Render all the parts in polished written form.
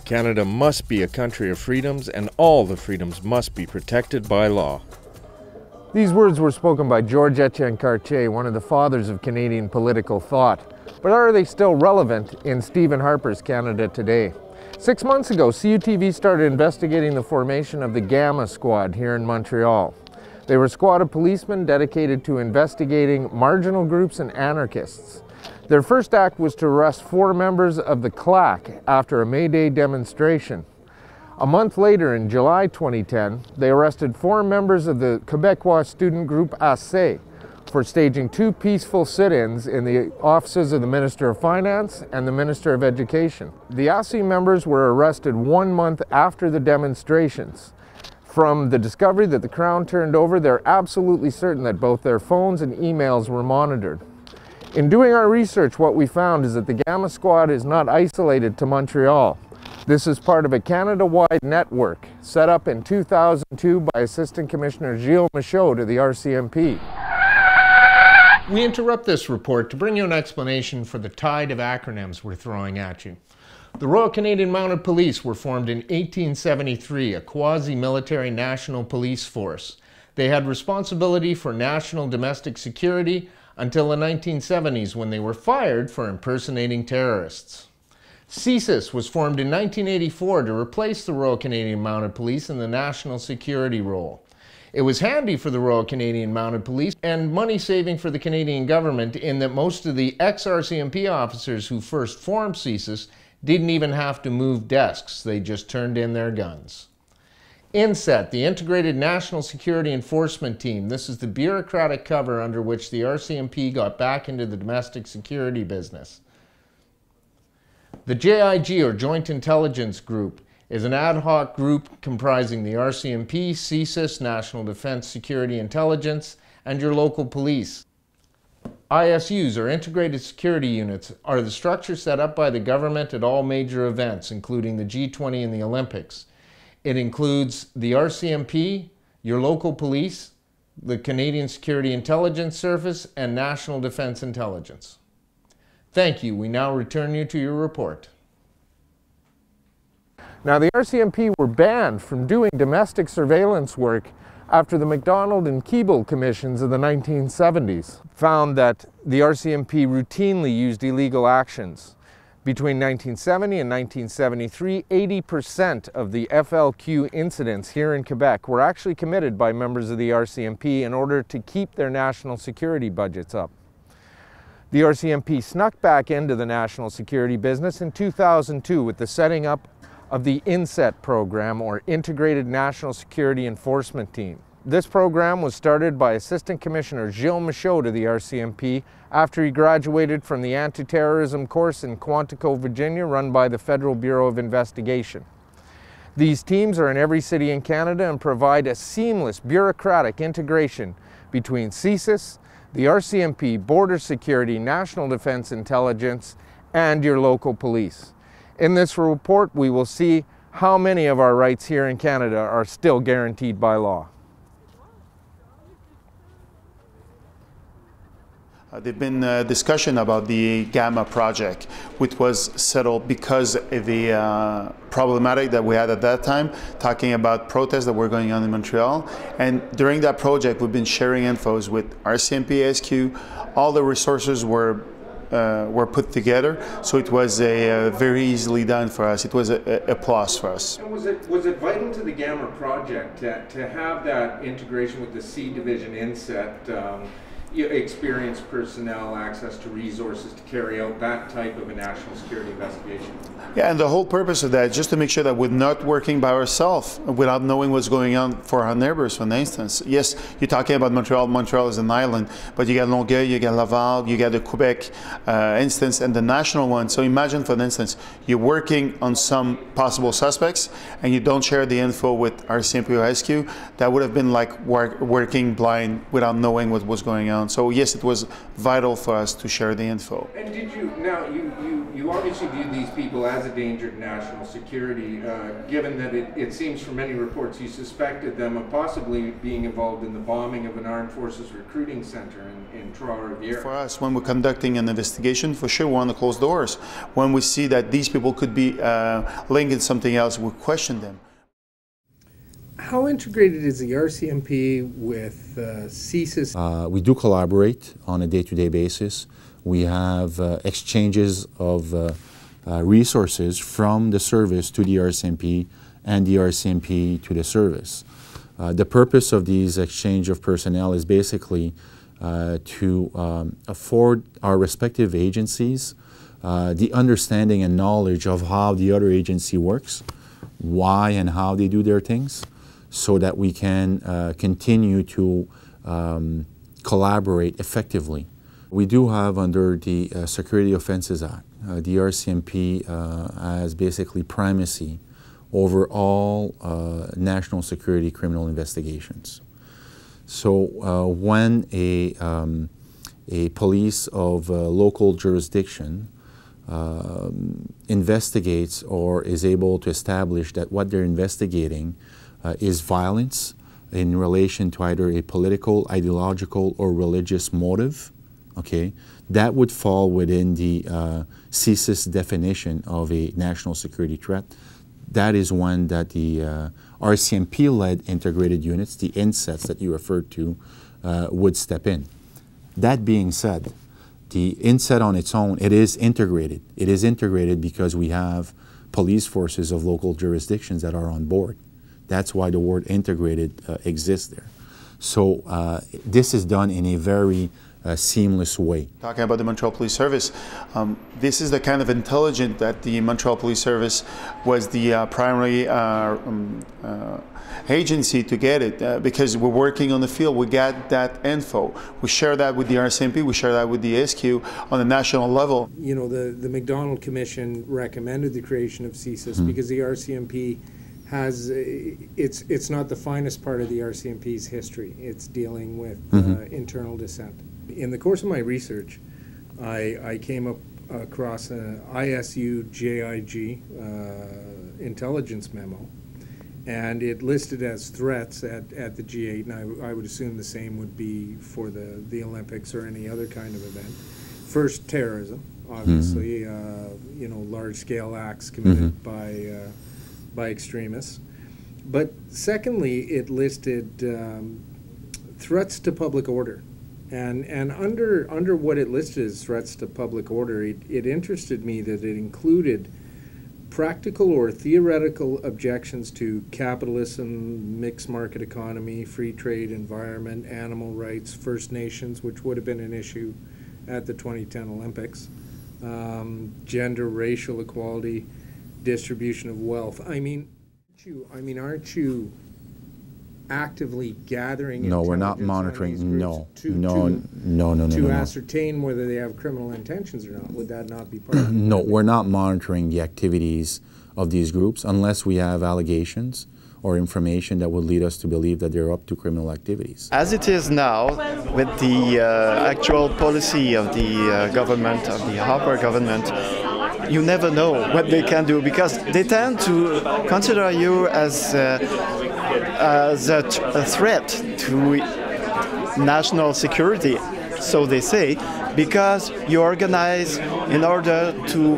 Canada must be a country of freedoms, and all the freedoms must be protected by law. These words were spoken by George Etienne Cartier, one of the fathers of Canadian political thought. But are they still relevant in Stephen Harper's Canada today? 6 months ago, CUTV started investigating the formation of the Gamma Squad here in Montreal. They were a squad of policemen dedicated to investigating marginal groups and anarchists. Their first act was to arrest 4 members of the CLAC after a May Day demonstration. A month later, in July 2010, they arrested 4 members of the Quebecois student group AC for staging 2 peaceful sit-ins in the offices of the Minister of Finance and the Minister of Education. The AC members were arrested 1 month after the demonstrations. From the discovery that the Crown turned over, they're absolutely certain that both their phones and emails were monitored. In doing our research, what we found is that the Gamma Squad is not isolated to Montreal. This is part of a Canada-wide network set up in 2002 by Assistant Commissioner Gilles Michaud to the RCMP. We interrupt this report to bring you an explanation for the tide of acronyms we're throwing at you. The Royal Canadian Mounted Police were formed in 1873, a quasi-military national police force. They had responsibility for national domestic security until the 1970s, when they were fired for impersonating terrorists. CSIS was formed in 1984 to replace the Royal Canadian Mounted Police in the national security role. It was handy for the Royal Canadian Mounted Police and money-saving for the Canadian government in that most of the ex-RCMP officers who first formed CSIS didn't even have to move desks, they just turned in their guns. INSET, the Integrated National Security Enforcement Team. This is the bureaucratic cover under which the RCMP got back into the domestic security business. The JIG, or Joint Intelligence Group, is an ad hoc group comprising the RCMP, CSIS, National Defense Security Intelligence, and your local police. ISUs, or Integrated Security Units, are the structure set up by the government at all major events, including the G20 and the Olympics. It includes the RCMP, your local police, the Canadian Security Intelligence Service, and National Defense Intelligence. Thank you. We now return you to your report. Now, the RCMP were banned from doing domestic surveillance work after the MacDonald and Keeble commissions of the 1970s found that the RCMP routinely used illegal actions. Between 1970 and 1973, 80% of the FLQ incidents here in Quebec were actually committed by members of the RCMP in order to keep their national security budgets up. The RCMP snuck back into the national security business in 2002 with the setting up of the INSET program, or Integrated National Security Enforcement Team. This program was started by Assistant Commissioner Gilles Michaud to the RCMP after he graduated from the anti-terrorism course in Quantico, Virginia, run by the Federal Bureau of Investigation. These teams are in every city in Canada and provide a seamless bureaucratic integration between CSIS, the RCMP, Border Security, National Defense Intelligence, and your local police. In this report, we will see how many of our rights here in Canada are still guaranteed by law. There's been a discussion about the Gamma project, which was settled because of the problematic that we had at that time, talking about protests that were going on in Montreal. And during that project, we've been sharing infos with RCMP SQ. All the resources were put together, so it was very easily done for us. It was a plus for us. And was it vital to the Gamma project to have that integration with the C Division INSET, experienced personnel, access to resources to carry out that type of a national security investigation? Yeah, and the whole purpose of that is just to make sure that we're not working by ourselves without knowing what's going on for our neighbors, for instance. Yes, you're talking about Montreal. Montreal is an island, but you got Longueuil, you got Laval, you got the Quebec instance, and the national one. So imagine, for instance, you're working on some possible suspects, and you don't share the info with RCMP or SQ. That would have been like working blind without knowing what was going on. on. So yes, it was vital for us to share the info. And did you, now you obviously viewed these people as a danger to national security, given that it seems from many reports you suspected them of possibly being involved in the bombing of an armed forces recruiting center in Trois-Rivières. For us, when we're conducting an investigation, for sure we want to close doors. When we see that these people could be linked in something else, we question them. How integrated is the RCMP with CSIS? We do collaborate on a day-to-day basis. We have exchanges of resources from the service to the RCMP and the RCMP to the service. The purpose of these exchange of personnel is basically to afford our respective agencies the understanding and knowledge of how the other agency works, why and how they do their things, so that we can continue to collaborate effectively. We do have under the Security Offenses Act, the RCMP has basically primacy over all national security criminal investigations. So when a police of local jurisdiction investigates or is able to establish that what they're investigating is violence in relation to either a political, ideological, or religious motive, okay, that would fall within the CSIS definition of a national security threat. That is one that the RCMP-led integrated units, the INSETs that you referred to, would step in. That being said, the INSET on its own, it is integrated. It is integrated because we have police forces of local jurisdictions that are on board. That's why the word integrated exists there. So this is done in a very seamless way. Talking about the Montreal Police Service, this is the kind of intelligence that the Montreal Police Service was the primary agency to get it, because we're working on the field, we get that info. We share that with the RCMP, we share that with the SQ on a national level. You know, the McDonald Commission recommended the creation of CSIS because the RCMP has, it's not the finest part of the RCMP's history. It's dealing with internal dissent. In the course of my research, I came across an ISU-JIG intelligence memo, and it listed as threats at the G8, and I would assume the same would be for the Olympics or any other kind of event. First, terrorism, obviously, you know, large-scale acts committed by extremists. But secondly, it listed threats to public order. And under what it listed as threats to public order, it interested me that it included practical or theoretical objections to capitalism, mixed market economy, free trade environment, animal rights, First Nations, which would have been an issue at the 2010 Olympics, gender, racial equality, distribution of wealth. I mean, aren't you actively gathering? No, we're not monitoring. No, to ascertain whether they have criminal intentions or not. Would that not be part of it? No, we're not monitoring the activities of these groups unless we have allegations or information that would lead us to believe that they're up to criminal activities. As it is now, with the actual policy of the government, of the Harper government, you never know what they can do, because they tend to consider you as a threat to national security, so they say, because you organize in order to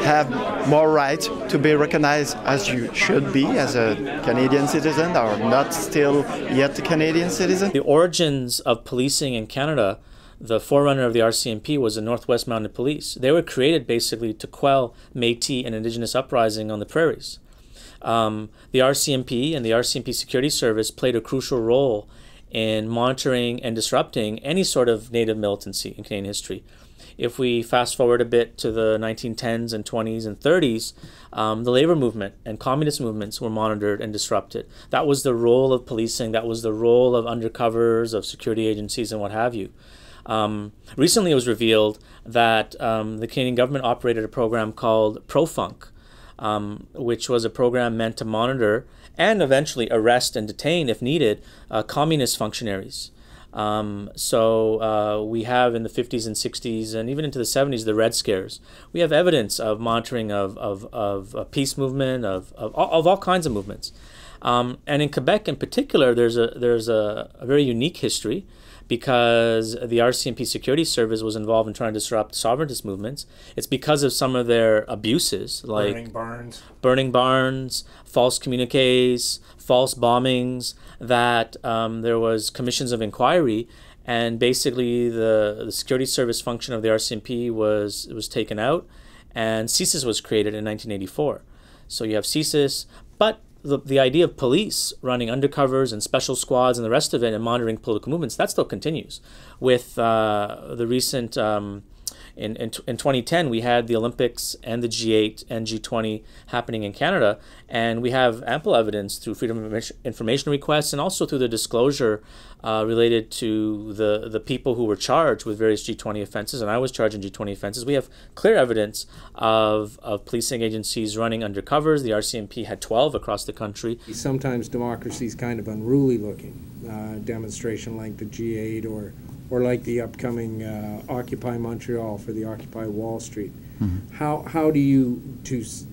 have more rights to be recognized as you should be as a Canadian citizen, or not still yet a Canadian citizen. The origins of policing in Canada, the forerunner of the RCMP was the Northwest Mounted Police. They were created basically to quell Métis and Indigenous uprising on the prairies. The RCMP and the RCMP Security Service played a crucial role in monitoring and disrupting any sort of Native militancy in Canadian history. If we fast forward a bit to the 1910s and 20s and 30s, the labor movement and communist movements were monitored and disrupted. That was the role of policing. That was the role of undercovers, of security agencies, and what have you. Recently it was revealed that the Canadian government operated a program called ProFunk, which was a program meant to monitor and eventually arrest and detain, if needed, communist functionaries. We have in the 50s and 60s and even into the 70s the Red Scares. We have evidence of monitoring of peace movement, of all kinds of movements. And in Quebec in particular, there's a very unique history, because the RCMP security service was involved in trying to disrupt sovereigntist movements. It's because of some of their abuses, like burning barns, false communiques, false bombings, that there was commissions of inquiry, and basically the security service function of the RCMP was taken out, and CSIS was created in 1984. So you have CSIS, but the idea of police running undercovers and special squads and the rest of it and monitoring political movements, that still continues. With the recent, in 2010, we had the Olympics and the G8 and G20 happening in Canada, and we have ample evidence through Freedom of Information requests and also through the disclosure related to the people who were charged with various G20 offenses, and I was charged in G20 offenses. We have clear evidence of policing agencies running undercovers. The RCMP had 12 across the country. Sometimes democracy is kind of unruly looking, demonstration like the G8 or like the upcoming Occupy Montreal for the Occupy Wall Street. Mm-hmm. How do you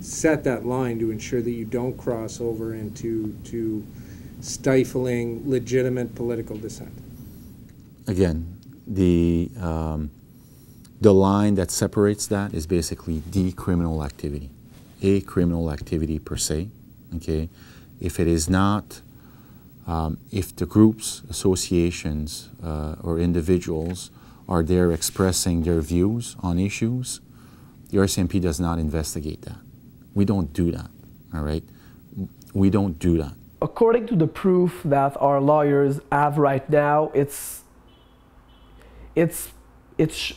set that line to ensure that you don't cross over into stifling legitimate political dissent? Again, the line that separates that is basically the criminal activity, a criminal activity per se. Okay, if it is not, if the groups, associations, or individuals are there expressing their views on issues, the RCMP does not investigate that. We don't do that. All right, we don't do that. According to the proof that our lawyers have right now,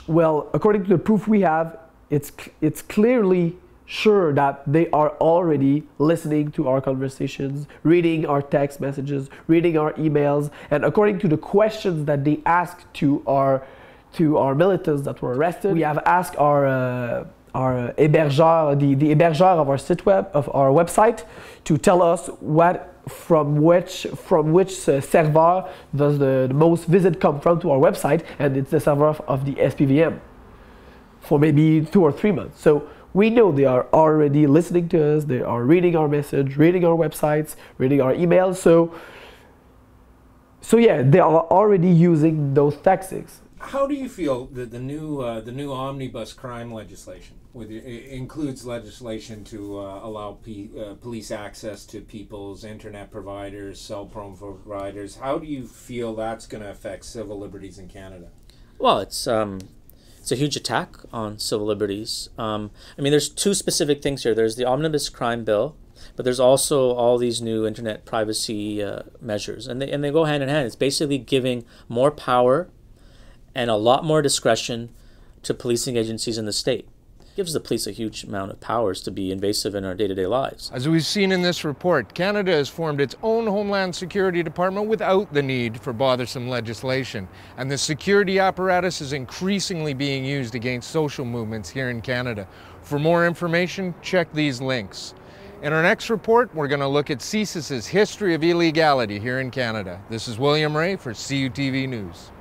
well, according to the proof we have, it's clearly sure that they are already listening to our conversations, reading our text messages, reading our emails, and according to the questions that they asked to our militants that were arrested, we have asked our hébergeur, the hébergeur of our site web, of our website, to tell us from which server does the most visit come from to our website, and it's the server of the SPVM for maybe 2 or 3 months. So we know they are already listening to us, they are reading our message, reading our websites, reading our emails. So yeah, they are already using those tactics. How do you feel that the new omnibus crime legislation includes legislation to allow police access to people's internet providers, cell phone providers? How do you feel that's going to affect civil liberties in Canada? Well, it's a huge attack on civil liberties. I mean, there's 2 specific things here. There's the omnibus crime bill, but there's also all these new internet privacy measures, and they go hand in hand. It's basically giving more power and a lot more discretion to policing agencies in the state. It gives the police a huge amount of powers to be invasive in our day-to-day lives. As we've seen in this report, Canada has formed its own Homeland Security Department without the need for bothersome legislation. And the security apparatus is increasingly being used against social movements here in Canada. For more information, check these links. In our next report, we're going to look at CSIS's history of illegality here in Canada. This is William Ray for CUTV News.